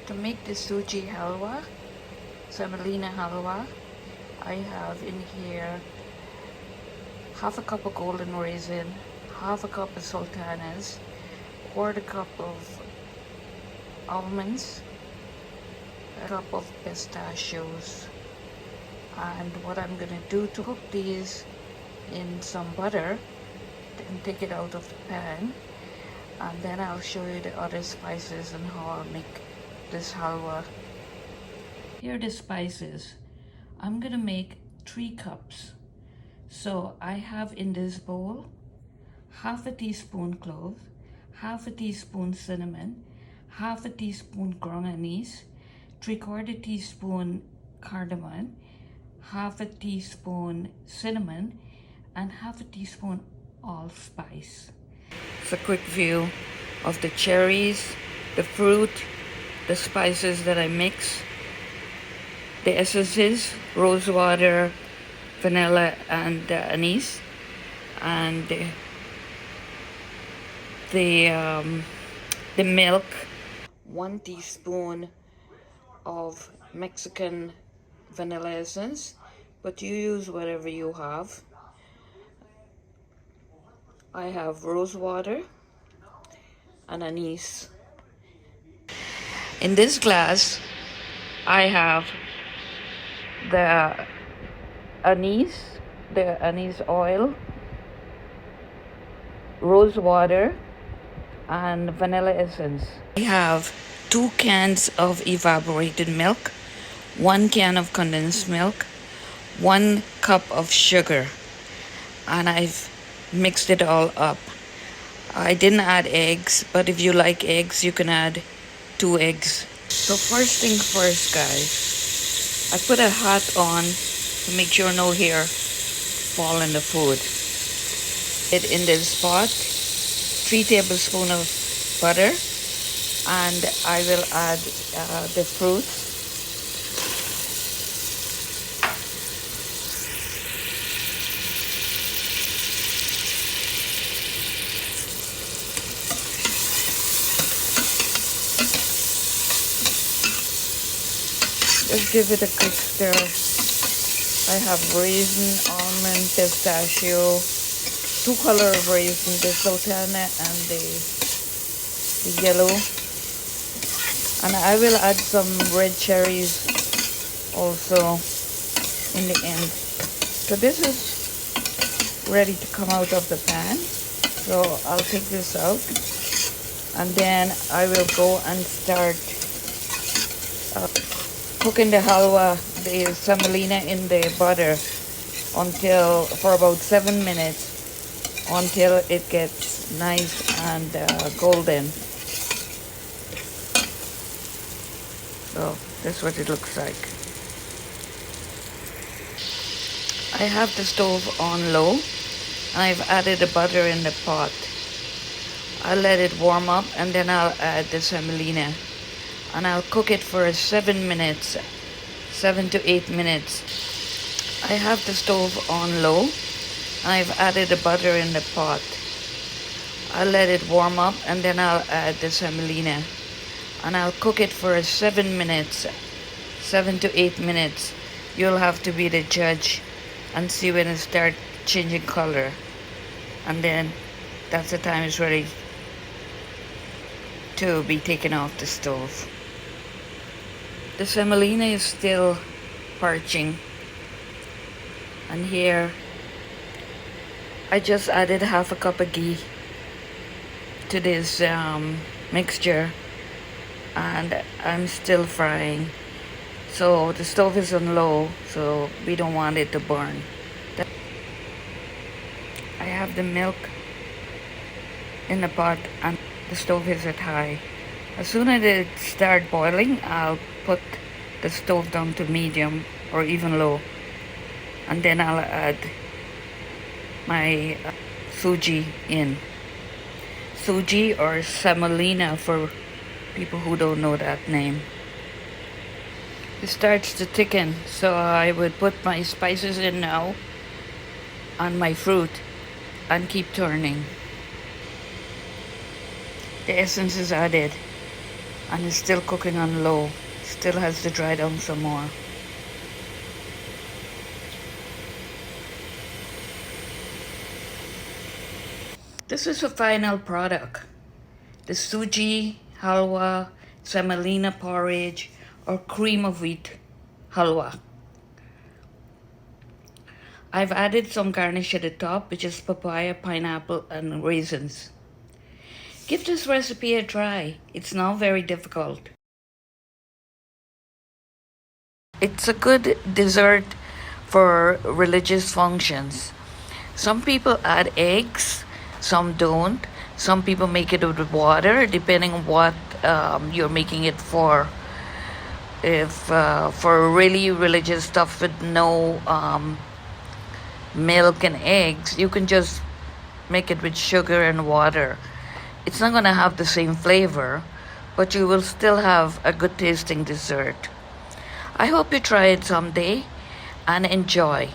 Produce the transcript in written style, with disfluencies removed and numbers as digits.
To make the Sooji Halwa, semolina halwa, I have in here half a cup of golden raisin, half a cup of sultanas, quarter cup of almonds, a cup of pistachios. And what I'm gonna do to cook these in some butter and take it out of the pan, and then I'll show you the other spices and how I'll make this halwa. Here are the spices. I'm gonna make 3 cups. So I have in this bowl half a teaspoon clove, half a teaspoon cinnamon, half a teaspoon ground anise, 3/4 teaspoon cardamom, half a teaspoon cinnamon, and half a teaspoon allspice. It's a quick view of the cherries, the fruit, the spices that I mix, the essences, rose water, vanilla, and anise, and the milk, 1 teaspoon of Mexican vanilla essence, but you use whatever you have. I have rose water and anise. In this glass, I have the anise oil, rose water, and vanilla essence. I have 2 cans of evaporated milk, 1 can of condensed milk, 1 cup of sugar, and I've mixed it all up. I didn't add eggs, but if you like eggs, you can add 2 eggs. So first thing first, guys, I put a hat on to make sure no hair fall in the food. It in this pot, 3 tablespoons of butter, and I will add the fruits. Just give it a quick stir. I have raisin, almond, pistachio, 2 colors of raisin, the sultana and the yellow. And I will add some red cherries also in the end. So this is ready to come out of the pan. So I'll take this out, and then I will go and start cooking the halwa, the semolina, in the butter for about 7 minutes until it gets nice and golden. So that's what it looks like. I have the stove on low, and I've added the butter in the pot. I'll let it warm up, and then I'll add the semolina, and I'll cook it for 7 minutes, 7 to 8 minutes. I have the stove on low, and I've added the butter in the pot. I'll let it warm up, and then I'll add the semolina, and I'll cook it for 7 minutes, 7 to 8 minutes. You'll have to be the judge and see when it starts changing color, and then that's the time it's ready to be taken off the stove. The semolina is still parching, and here I just added half a cup of ghee to this mixture, and I'm still frying. So the stove is on low, so we don't want it to burn. I have the milk in the pot, and the stove is at high. As soon as it starts boiling, I'll put the stove down to medium or even low, and then I'll add my Sooji in. Sooji or semolina for people who don't know that name. It starts to thicken, so I would put my spices in now and my fruit and keep turning. The essence is added, and it's still cooking on low. Still has to dry down some more. This is the final product. The Sooji, Halwa, semolina porridge, or cream of wheat halwa. I've added some garnish at the top, which is papaya, pineapple, and raisins. Give this recipe a try. It's not very difficult. It's a good dessert for religious functions. Some people add eggs, some don't. Some people make it with water, depending on what you're making it for. If for really religious stuff with no milk and eggs, you can just make it with sugar and water. It's not going to have the same flavor, but you will still have a good tasting dessert. I hope you try it someday and enjoy.